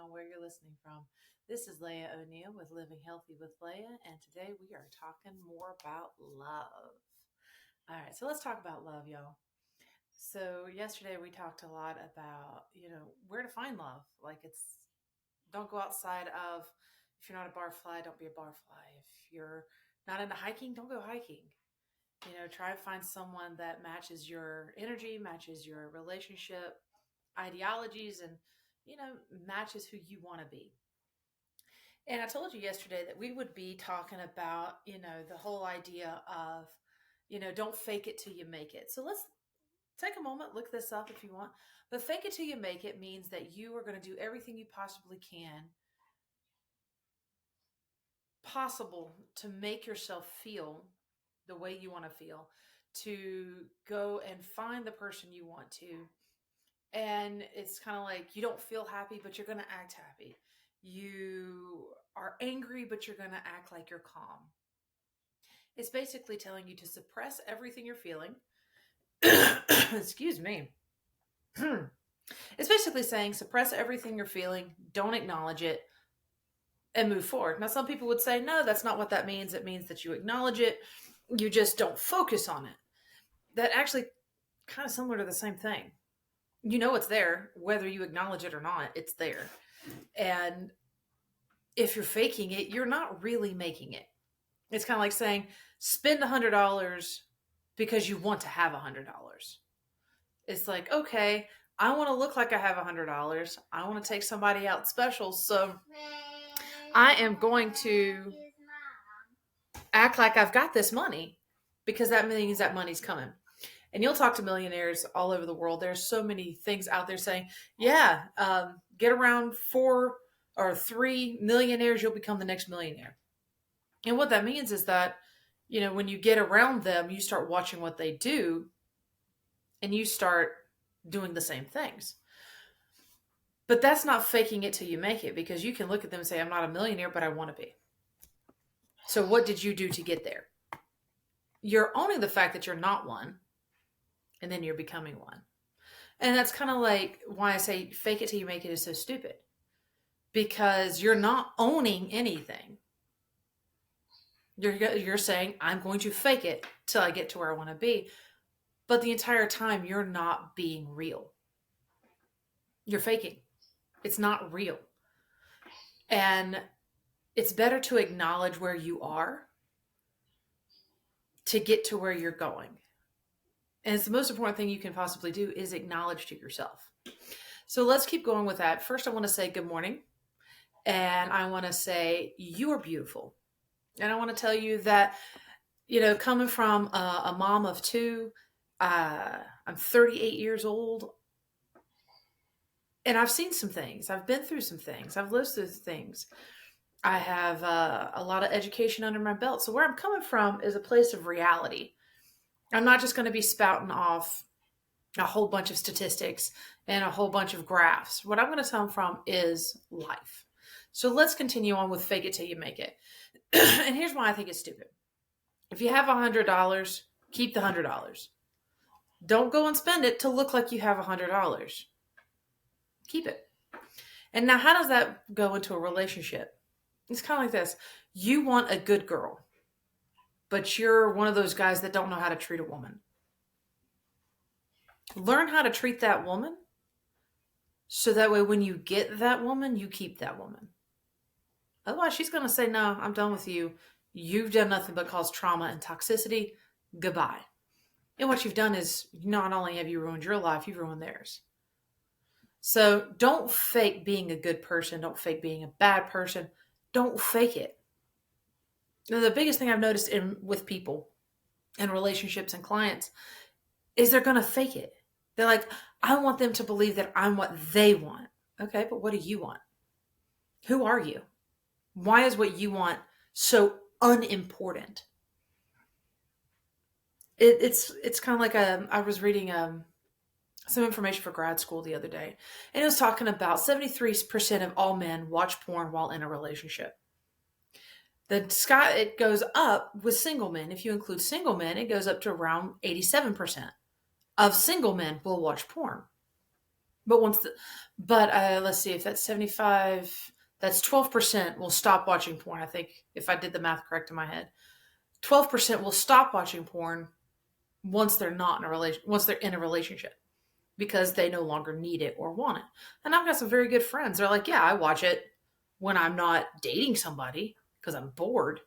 on where you're listening from. This is Leah O'Neill with Living Healthy with Leah, and today we are talking more about love. All right, so let's talk about love, y'all. So, yesterday we talked a lot about, where to find love. Like, don't go outside of, if you're not a barfly, don't be a barfly. If you're not into hiking, don't go hiking. Try to find someone that matches your energy, matches your relationship ideologies, and, matches who you want to be. And I told you yesterday that we would be talking about, the whole idea of, don't fake it till you make it. So let's take a moment, look this up if you want. But fake it till you make it means that you are going to do everything you possibly can possible to make yourself feel the way you want to feel, to go and find the person you want to. And it's kind of like you don't feel happy, but you're going to act happy. You are angry, but you're going to act like you're calm. It's basically telling you to suppress everything you're feeling. Excuse me. It's basically saying suppress everything you're feeling, don't acknowledge it, and move forward. Now, some people would say, no, that's not what that means. It means that you acknowledge it, you just don't focus on it. That actually kind of similar to the same thing. You know it's there, whether you acknowledge it or not, it's there. And if you're faking it, you're not really making it. It's kind of like saying, spend $100 because you want to have $100. It's like, okay, I want to look like I have $100. I want to take somebody out special. So I am going to act like I've got this money because that means that money's coming. And you'll talk to millionaires all over the world. There's so many things out there saying, yeah, get around 4 or 3 millionaires, you'll become the next millionaire. And what that means is that, when you get around them, you start watching what they do and you start doing the same things. But that's not faking it till you make it, because you can look at them and say, I'm not a millionaire, but I want to be. So what did you do to get there? You're owning the fact that you're not one, and then you're becoming one. And that's kind of like why I say fake it till you make it is so stupid, because you're not owning anything. You're saying, I'm going to fake it till I get to where I want to be. But the entire time, you're not being real. You're faking. It's not real. And it's better to acknowledge where you are to get to where you're going. And it's the most important thing you can possibly do is acknowledge to yourself. So let's keep going with that. First, I want to say good morning. And I want to say you are beautiful. And I want to tell you that, coming from a mom of 2, I'm 38 years old. And I've seen some things. I've been through some things. I've lived through things. I have a lot of education under my belt. So where I'm coming from is a place of reality. I'm not just going to be spouting off a whole bunch of statistics and a whole bunch of graphs. What I'm going to tell them from is life. So let's continue on with fake it till you make it. And here's why I think it's stupid. If you have $100, keep the $100. Don't go and spend it to look like you have $100. Keep it. And now, how does that go into a relationship? It's kind of like this. You want a good girl, but you're one of those guys that don't know how to treat a woman. Learn how to treat that woman so that way when you get that woman, you keep that woman. Otherwise, she's going to say, no, I'm done with you. You've done nothing but cause trauma and toxicity. Goodbye. And what you've done is not only have you ruined your life, you've ruined theirs. So don't fake being a good person. Don't fake being a bad person. Don't fake it. Now, the biggest thing I've noticed with people and relationships and clients is they're going to fake it. They're like, I want them to believe that I'm what they want. Okay, but what do you want? Who are you? Why is what you want so unimportant? It's kind of like I was reading some information for grad school the other day, and it was talking about 73% of all men watch porn while in a relationship. It goes up with single men. If you include single men, it goes up to around 87% of single men will watch porn. But let's see, if that's 75, that's 12% will stop watching porn. I think if I did the math correct in my head, 12% will stop watching porn once they're not in a once they're in a relationship, because they no longer need it or want it. And I've got some very good friends. They're like, yeah, I watch it when I'm not dating somebody because I'm bored.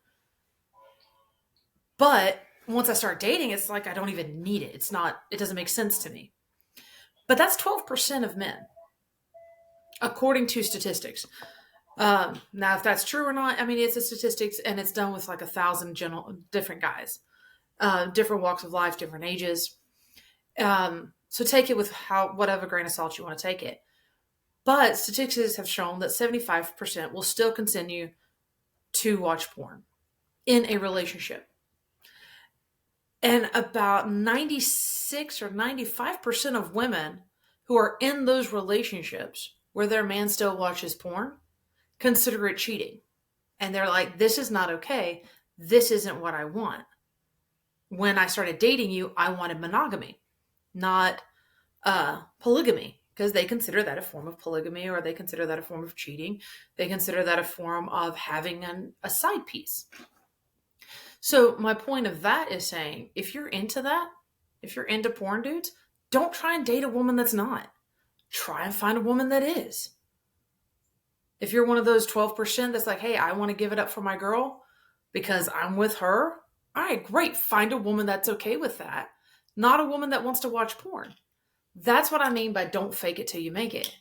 But once I start dating, it's like I don't even need it. It doesn't make sense to me. But that's 12% of men, according to statistics. Now, if that's true or not, I mean, it's a statistics, and it's done with like 1,000 different guys, different walks of life, different ages. So take it with whatever grain of salt you want to take it. But statistics have shown that 75% will still continue to watch porn in a relationship. And about 96 or 95% of women who are in those relationships where their man still watches porn consider it cheating. And they're like, this is not okay. This isn't what I want. When I started dating you, I wanted monogamy, not polygamy, because they consider that a form of polygamy, or they consider that a form of cheating. They consider that a form of having a side piece. So my point of that is saying, if you're into that, if you're into porn dudes, don't try and date a woman that's not. Try and find a woman that is. If you're one of those 12% that's like, hey, I want to give it up for my girl because I'm with her, all right, great. Find a woman that's okay with that, not a woman that wants to watch porn. That's what I mean by don't fake it till you make it.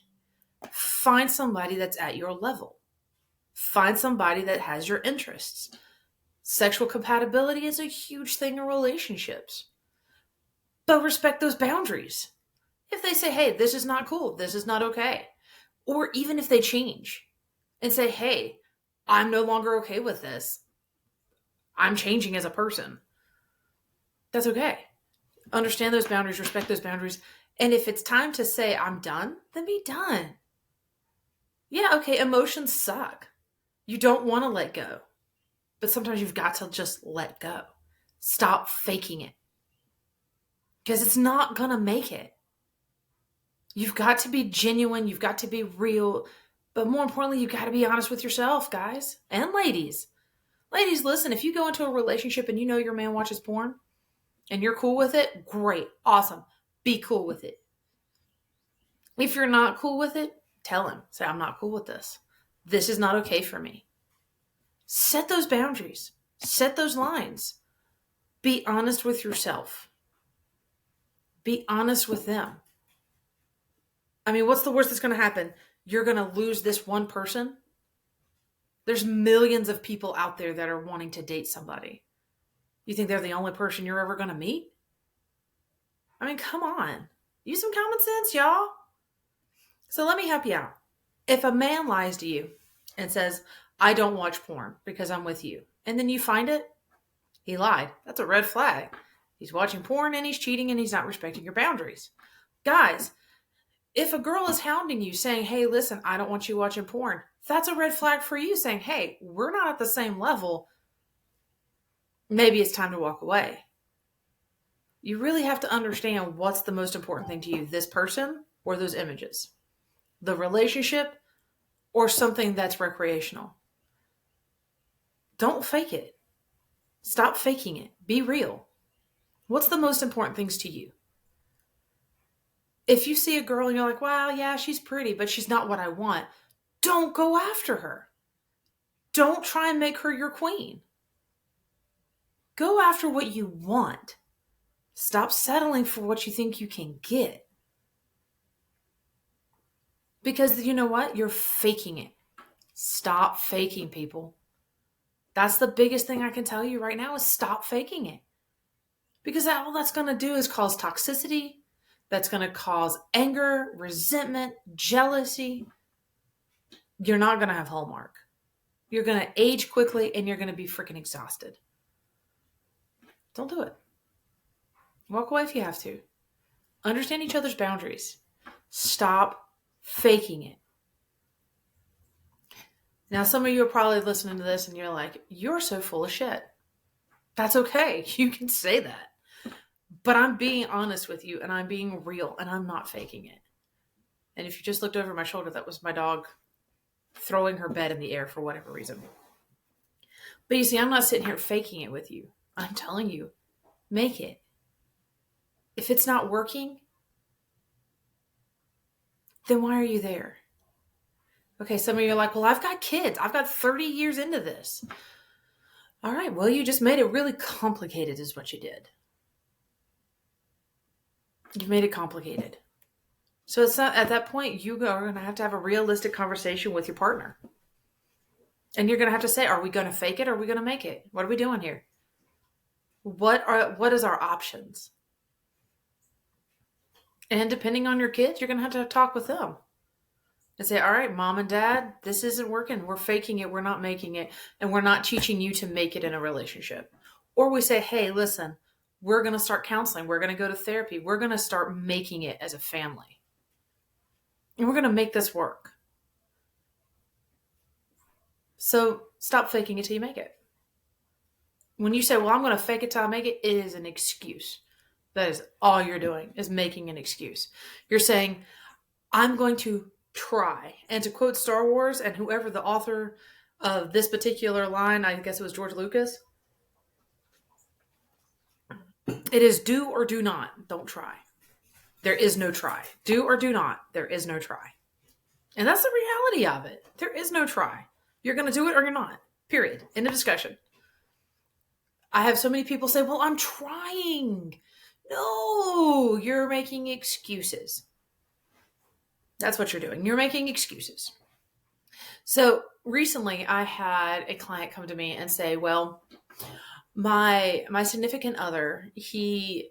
Find somebody that's at your level. Find somebody that has your interests. Sexual compatibility is a huge thing in relationships. But respect those boundaries. If they say, hey, this is not cool, this is not okay, or even if they change and say, hey, I'm no longer okay with this, I'm changing as a person, that's okay. Understand those boundaries, respect those boundaries. And if it's time to say, I'm done, then be done. Yeah, okay, emotions suck. You don't want to let go. But sometimes you've got to just let go. Stop faking it. Because it's not going to make it. You've got to be genuine. You've got to be real. But more importantly, you've got to be honest with yourself, guys and ladies. Ladies, listen, if you go into a relationship and you know your man watches porn and you're cool with it, great, awesome. Be cool with it. If you're not cool with it, tell him. Say, I'm not cool with this. This is not okay for me. Set those boundaries. Set those lines. Be honest with yourself. Be honest with them. I mean, what's the worst that's going to happen? You're going to lose this one person? There's millions of people out there that are wanting to date somebody. You think they're the only person you're ever going to meet? I mean, come on. Use some common sense, y'all. So let me help you out. If a man lies to you and says, I don't watch porn because I'm with you, and then you find it, he lied. That's a red flag. He's watching porn and he's cheating and he's not respecting your boundaries. Guys, if a girl is hounding you saying, hey, listen, I don't want you watching porn, that's a red flag for you saying, hey, we're not at the same level. Maybe it's time to walk away. You really have to understand what's the most important thing to you, this person or those images, the relationship or something that's recreational. Don't fake it. Stop faking it. Be real. What's the most important things to you? If you see a girl and you're like, wow, yeah, she's pretty, but she's not what I want, don't go after her. Don't try and make her your queen. Go after what you want. Stop settling for what you think you can get. Because you know what? You're faking it. Stop faking, people. That's the biggest thing I can tell you right now is stop faking it. Because all that's going to do is cause toxicity. That's going to cause anger, resentment, jealousy. You're not going to have Hallmark. You're going to age quickly and you're going to be freaking exhausted. Don't do it. Walk away if you have to. Understand each other's boundaries. Stop faking it. Now, some of you are probably listening to this and you're like, you're so full of shit. That's okay. You can say that. But I'm being honest with you and I'm being real and I'm not faking it. And if you just looked over my shoulder, that was my dog throwing her bed in the air for whatever reason. But you see, I'm not sitting here faking it with you. I'm telling you, make it. If it's not working, then why are you there? Okay, some of you are like, well, I've got kids. I've got 30 years into this. All right, well, you just made it really complicated, is what you did. You made it complicated. So it's not, at that point, you are going to have a realistic conversation with your partner. And you're going to have to say, are we going to fake it or are we going to make it? What are we doing here? What is our options? And depending on your kids, you're going to have to talk with them and say, all right, mom and dad, this isn't working. We're faking it. We're not making it. And we're not teaching you to make it in a relationship. Or we say, hey, listen, we're going to start counseling. We're going to go to therapy. We're going to start making it as a family. And we're going to make this work. So stop faking it till you make it. When you say, well, I'm going to fake it till I make it, it is an excuse. That is all you're doing, is making an excuse. You're saying, I'm going to try. And to quote Star Wars and whoever the author of this particular line, I guess it was George Lucas, it is do or do not. Don't try. There is no try. Do or do not. There is no try. And that's the reality of it. There is no try. You're going to do it or you're not. Period. End of discussion. I have so many people say, well, I'm trying. No, you're making excuses. That's what you're doing. You're making excuses. So recently I had a client come to me and say, well, my significant other, he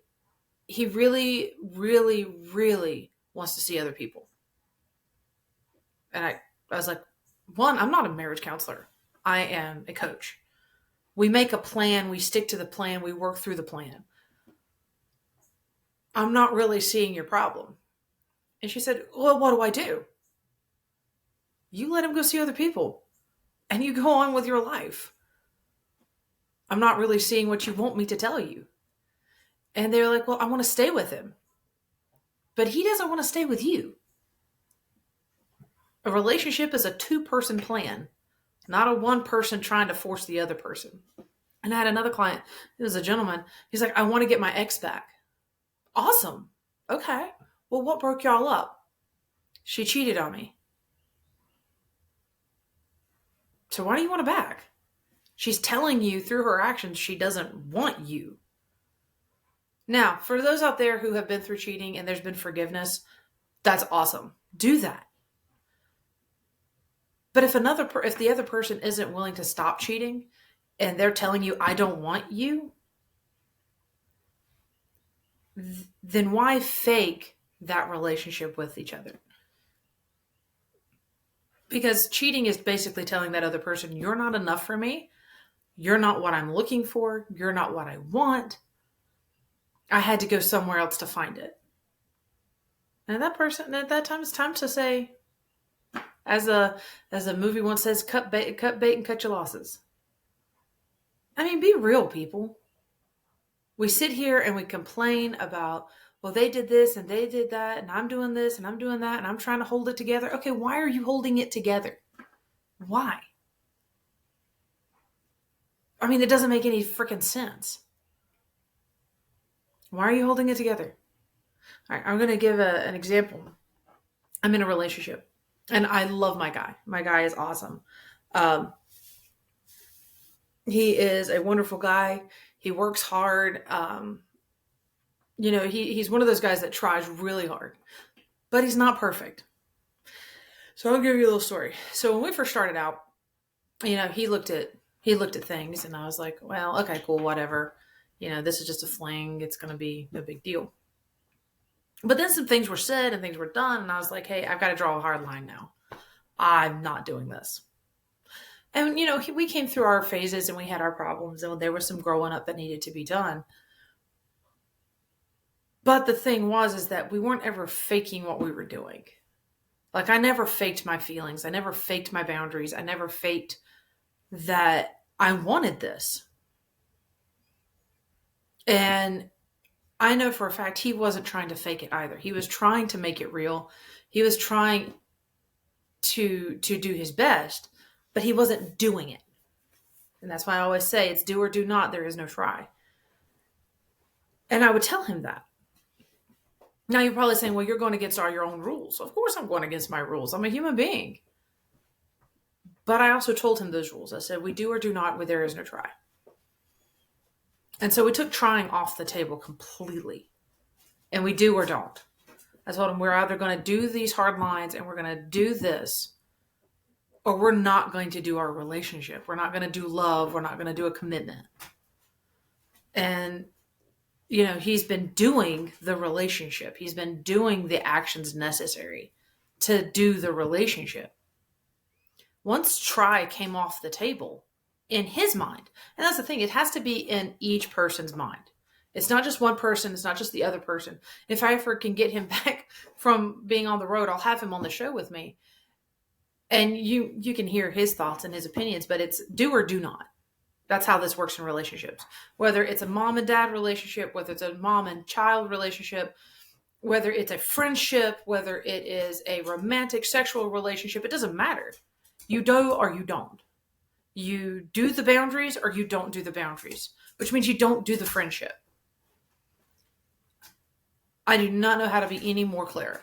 really, really, really wants to see other people. And I was like, one, I'm not a marriage counselor. I am a coach. We make a plan. We stick to the plan. We work through the plan. I'm not really seeing your problem. And she said, well, what do I do? You let him go see other people and you go on with your life. I'm not really seeing what you want me to tell you. And they're like, well, I want to stay with him. But he doesn't want to stay with you. A relationship is a two-person plan, not a one person trying to force the other person. And I had another client, it was a gentleman. He's like, I want to get my ex back. Awesome. Okay. Well, what broke y'all up? She cheated on me. So why do you want her back? She's telling you through her actions she doesn't want you. Now, for those out there who have been through cheating and there's been forgiveness, that's awesome. Do that. But if the other person isn't willing to stop cheating and they're telling you, I don't want you, then why fake that relationship with each other? Because cheating is basically telling that other person, you're not enough for me. You're not what I'm looking for. You're not what I want. I had to go somewhere else to find it. And that person, at that time, it's time to say, as a movie once says, cut bait and cut your losses. I mean, be real, people. We sit here and we complain about, well, they did this and they did that, and I'm doing this and I'm doing that, and I'm trying to hold it together. Okay, why are you holding it together? Why? I mean, it doesn't make any freaking sense. Why are you holding it together? All right, I'm going to give an example. I'm in a relationship, and I love my guy. My guy is awesome. He is a wonderful guy. He works hard. He's one of those guys that tries really hard, but he's not perfect. So I'll give you a little story. So when we first started out, he looked at things, and I was like, well, okay, cool, whatever. This is just a fling. It's going to be no big deal. But then some things were said and things were done, and I was like, hey, I've got to draw a hard line now. I'm not doing this. And, we came through our phases and we had our problems, and there was some growing up that needed to be done. But the thing is that we weren't ever faking what we were doing. Like, I never faked my feelings. I never faked my boundaries. I never faked that I wanted this. And I know for a fact he wasn't trying to fake it either. He was trying to make it real. He was trying to do his best, but he wasn't doing it. And that's why I always say it's do or do not. There is no try. And I would tell him that. Now you're probably saying, well, you're going against all your own rules. Of course I'm going against my rules. I'm a human being. But I also told him those rules. I said, we do or do not, where there is no try. And so we took trying off the table completely. And we do or don't. I told him we're either going to do these hard lines and we're going to do this, or we're not going to do our relationship. We're not going to do love. We're not going to do a commitment. And, he's been doing the relationship. He's been doing the actions necessary to do the relationship. Once try came off the table in his mind, and that's the thing, it has to be in each person's mind. It's not just one person. It's not just the other person. If I ever can get him back from being on the road, I'll have him on the show with me. And you can hear his thoughts and his opinions, but it's do or do not. That's how this works in relationships. Whether it's a mom and dad relationship, whether it's a mom and child relationship, whether it's a friendship, whether it is a romantic sexual relationship, it doesn't matter. You do or you don't. You do the boundaries or you don't do the boundaries, which means you don't do the friendship. I do not know how to be any more clear.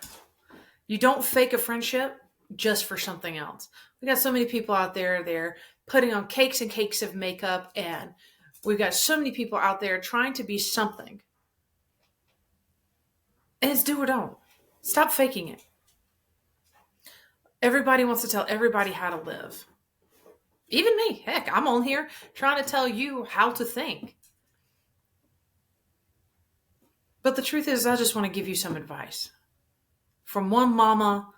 You don't fake a friendship just for something else. We got so many people out there, they're putting on cakes and cakes of makeup, and we've got so many people out there trying to be something. And it's do or don't. Stop faking it. Everybody wants to tell everybody how to live. Even me. Heck, I'm on here trying to tell you how to think. But the truth is, I just want to give you some advice. From one mama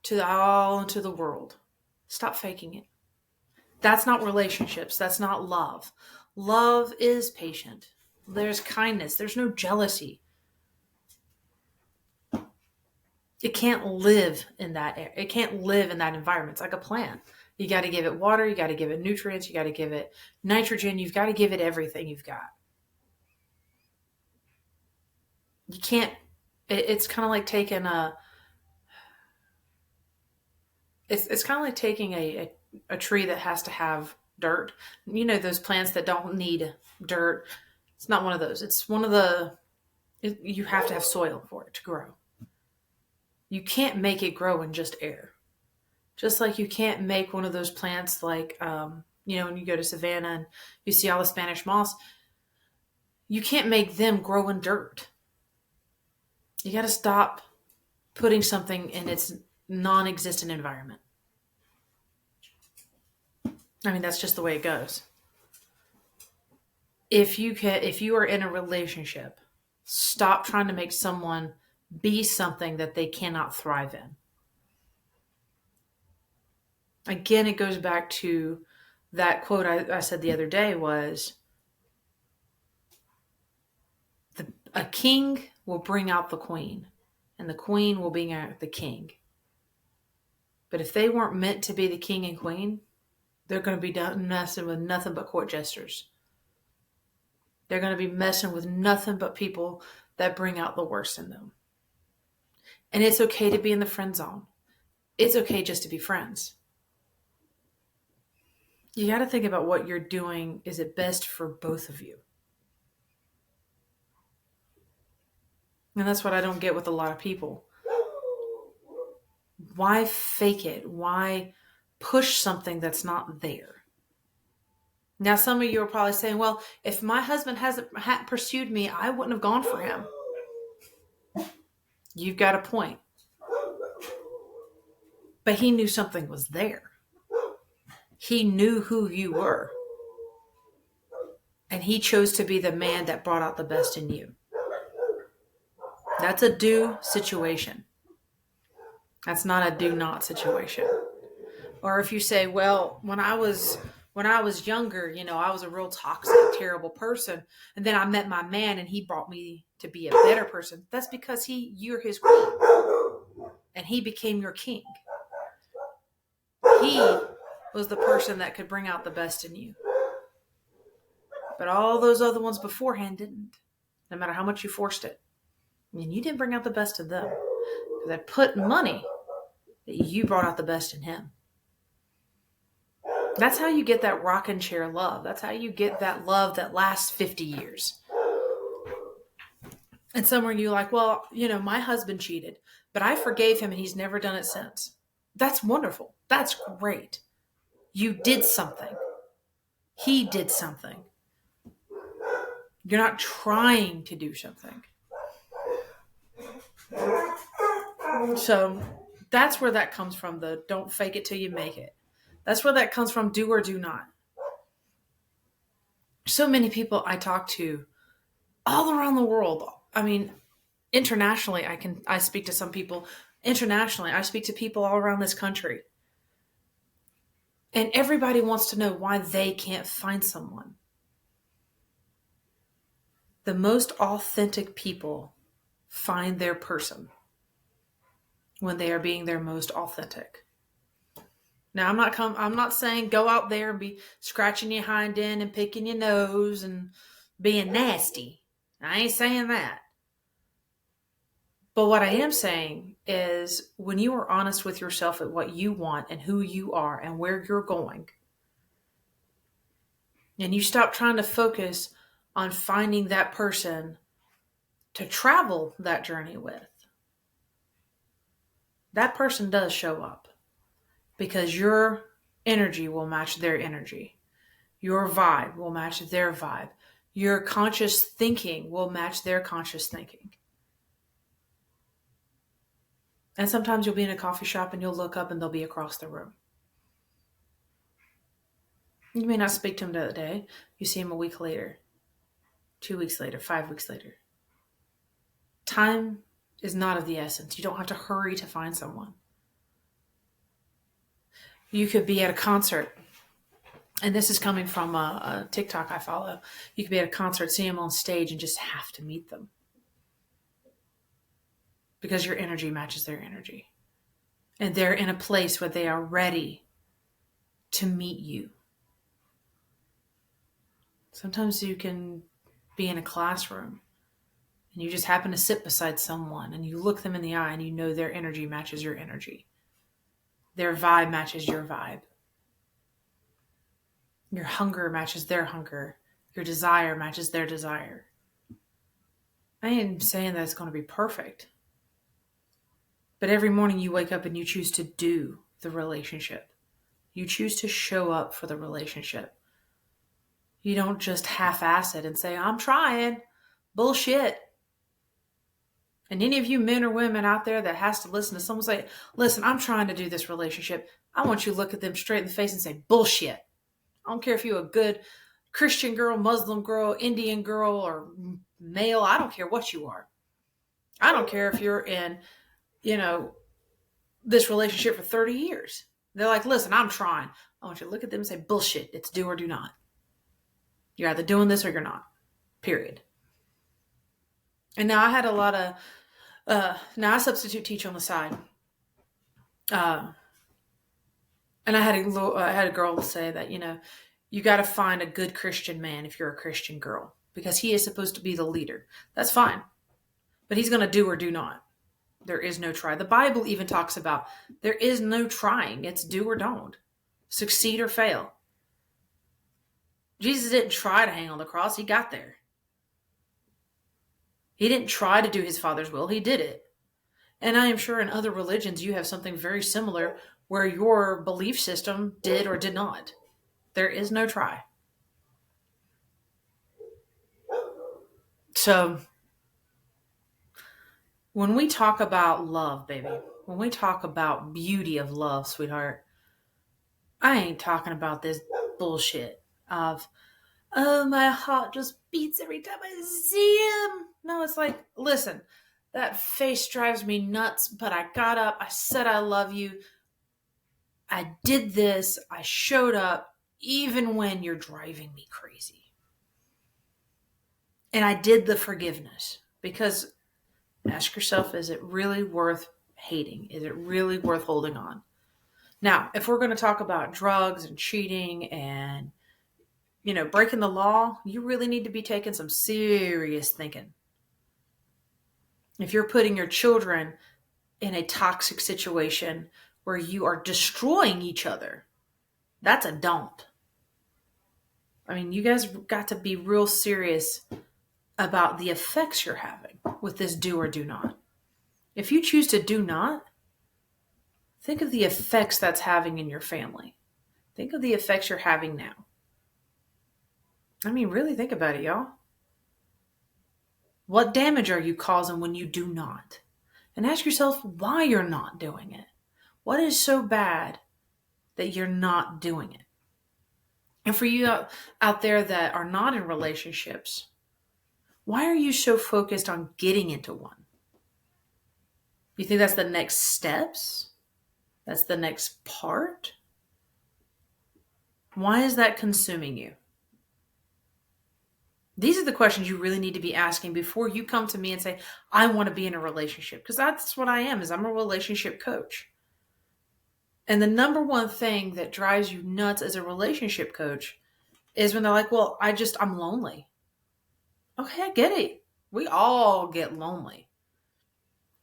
to all into the world. Stop faking it. That's not relationships. That's not love. Love is patient. There's kindness. There's no jealousy. It can't live in that air. It can't live in that environment. It's like a plant. You got to give it water. You got to give it nutrients. You got to give it nitrogen. You've got to give it everything you've got. You can't, it's kind of like taking it's kind of like taking a tree that has to have dirt. Those plants that don't need dirt. It's not one of those. It's one of you have to have soil for it to grow. You can't make it grow in just air. Just like you can't make one of those plants like, when you go to Savannah and you see all the Spanish moss, you can't make them grow in dirt. You got to stop putting something in its non-existent environment. I mean, that's just the way it goes. If you are in a relationship, stop trying to make someone be something that they cannot thrive in. Again, it goes back to that quote I said the other day was, a king will bring out the queen, and the queen will bring out the king. But if they weren't meant to be the king and queen, they're going to be messing with nothing but court jesters. They're going to be messing with nothing but people that bring out the worst in them. And it's okay to be in the friend zone. It's okay just to be friends. You got to think about what you're doing. Is it best for both of you? And that's what I don't get with a lot of people. Why fake it? Why push something that's not there? Now, some of you are probably saying, well, if my husband hadn't pursued me, I wouldn't have gone for him. You've got a point. But he knew something was there. He knew who you were. And he chose to be the man that brought out the best in you. That's a do situation. That's not a do not situation. Or if you say, well, when I was younger, I was a real toxic, terrible person. And then I met my man and he brought me to be a better person. That's because you're his queen. And he became your king. He was the person that could bring out the best in you. But all those other ones beforehand didn't. No matter how much you forced it. And you didn't bring out the best of them. Because I put money that you brought out the best in him. That's how you get that rocking chair love. That's how you get that love that lasts 50 years. And somewhere you're like, well, my husband cheated, but I forgave him and he's never done it since. That's wonderful. That's great. You did something. He did something. You're not trying to do something. So that's where that comes from, the don't fake it till you make it. That's where that comes from, do or do not. So many people I talk to all around the world. I mean, internationally, I speak to some people. Internationally, I speak to people all around this country. And everybody wants to know why they can't find someone. The most authentic people find their person when they are being their most authentic. Now, I'm not saying go out there and be scratching your hind end and picking your nose and being nasty. I ain't saying that. But what I am saying is when you are honest with yourself at what you want and who you are and where you're going, and you stop trying to focus on finding that person to travel that journey with, that person does show up because your energy will match their energy. Your vibe will match their vibe. Your conscious thinking will match their conscious thinking. And sometimes you'll be in a coffee shop and you'll look up and they'll be across the room. You may not speak to him that day. You see him a week later, 2 weeks later, 5 weeks later. Time is not of the essence. You don't have to hurry to find someone. You could be at a concert, and this is coming from a TikTok I follow. You could be at a concert, see them on stage, and just have to meet them. Because your energy matches their energy. And they're in a place where they are ready to meet you. Sometimes you can be in a classroom and you just happen to sit beside someone and you look them in the eye and you know their energy matches your energy. Their vibe matches your vibe. Your hunger matches their hunger. Your desire matches their desire. I ain't saying that it's going to be perfect. But every morning you wake up and you choose to do the relationship. You choose to show up for the relationship. You don't just half-ass it and say, I'm trying. Bullshit. And any of you men or women out there that has to listen to someone say, listen, I'm trying to do this relationship. I want you to look at them straight in the face and say, bullshit. I don't care if you're a good Christian girl, Muslim girl, Indian girl, or male. I don't care what you are. I don't care if you're in, this relationship for 30 years. They're like, listen, I'm trying. I want you to look at them and say, bullshit. It's do or do not. You're either doing this or you're not. Period. And now I had a lot of, now I substitute teach on the side. And I had a girl say that, you got to find a good Christian man if you're a Christian girl, because he is supposed to be the leader. That's fine. But he's going to do or do not. There is no try. The Bible even talks about there is no trying. It's do or don't. Succeed or fail. Jesus didn't try to hang on the cross. He got there. He didn't try to do his Father's will. He did it. And I am sure in other religions you have something very similar where your belief system did or did not. There is no try. So when we talk about love, baby, when we talk about beauty of love, sweetheart, I ain't talking about this bullshit of, oh, my heart just beats every time I see him. No, it's like, listen, that face drives me nuts, but I got up, I said I love you, I did this, I showed up, even when you're driving me crazy. And I did the forgiveness, because ask yourself, is it really worth hating? Is it really worth holding on? Now, if we're going to talk about drugs and cheating and, breaking the law, you really need to be taking some serious thinking. If you're putting your children in a toxic situation where you are destroying each other, that's a don't. I mean, you guys got to be real serious about the effects you're having with this do or do not. If you choose to do not, think of the effects that's having in your family. Think of the effects you're having now. I mean, really think about it, y'all. What damage are you causing when you do not? And ask yourself why you're not doing it. What is so bad that you're not doing it? And for you out there that are not in relationships, why are you so focused on getting into one? You think that's the next steps? That's the next part? Why is that consuming you? These are the questions you really need to be asking before you come to me and say, I want to be in a relationship. Because that's what I am, is I'm a relationship coach. And the number one thing that drives you nuts as a relationship coach is when they're like, well, I'm lonely. Okay, I get it. We all get lonely.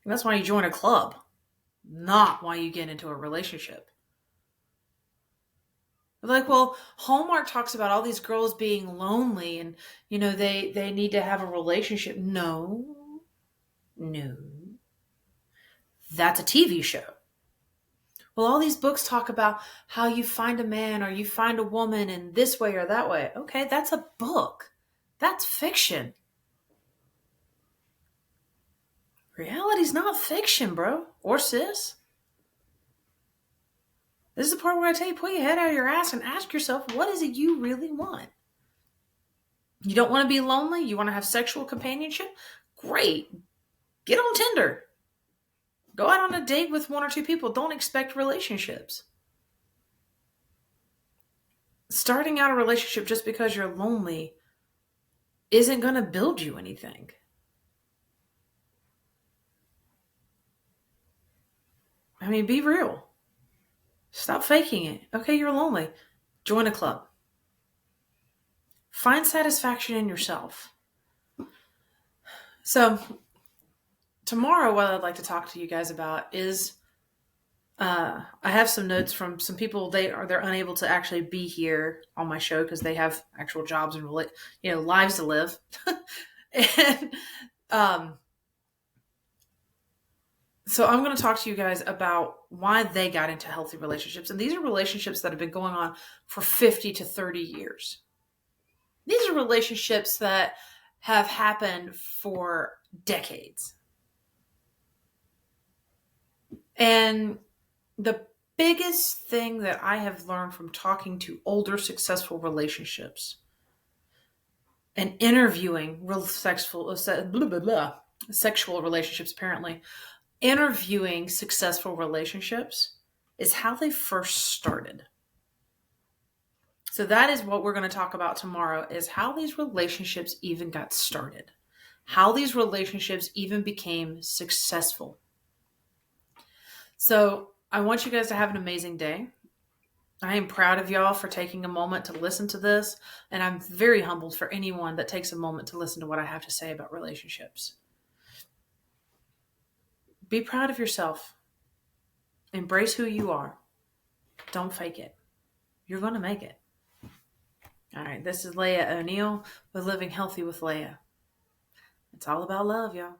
And that's why you join a club, not why you get into a relationship. Like, well, Hallmark talks about all these girls being lonely and, they need to have a relationship. No. That's a TV show. Well, all these books talk about how you find a man or you find a woman in this way or that way. Okay, that's a book. That's fiction. Reality's not fiction, bro. Or sis. This is the part where I tell you, pull your head out of your ass and ask yourself, what is it you really want? You don't want to be lonely? You want to have sexual companionship? Great. Get on Tinder. Go out on a date with one or two people. Don't expect relationships. Starting out a relationship just because you're lonely isn't going to build you anything. I mean, be real. Stop faking it. Okay, you're lonely. Join a club. Find satisfaction in yourself. So, tomorrow, what I'd like to talk to you guys about is I have some notes from some people. They're unable to actually be here on my show because they have actual jobs and lives to live. And so I'm going to talk to you guys about why they got into healthy relationships. And these are relationships that have been going on for 50 to 30 years. These are relationships that have happened for decades. And the biggest thing that I have learned from talking to older successful relationships and interviewing sexual relationships, apparently, interviewing successful relationships is how they first started. So that is what we're going to talk about tomorrow, is how these relationships even got started, how these relationships even became successful. So I want you guys to have an amazing day. I am proud of y'all for taking a moment to listen to this, and I'm very humbled for anyone that takes a moment to listen to what I have to say about relationships. Be proud of yourself. Embrace who you are. Don't fake it. You're going to make it. All right, this is Leah O'Neill with Living Healthy with Leah. It's all about love, y'all.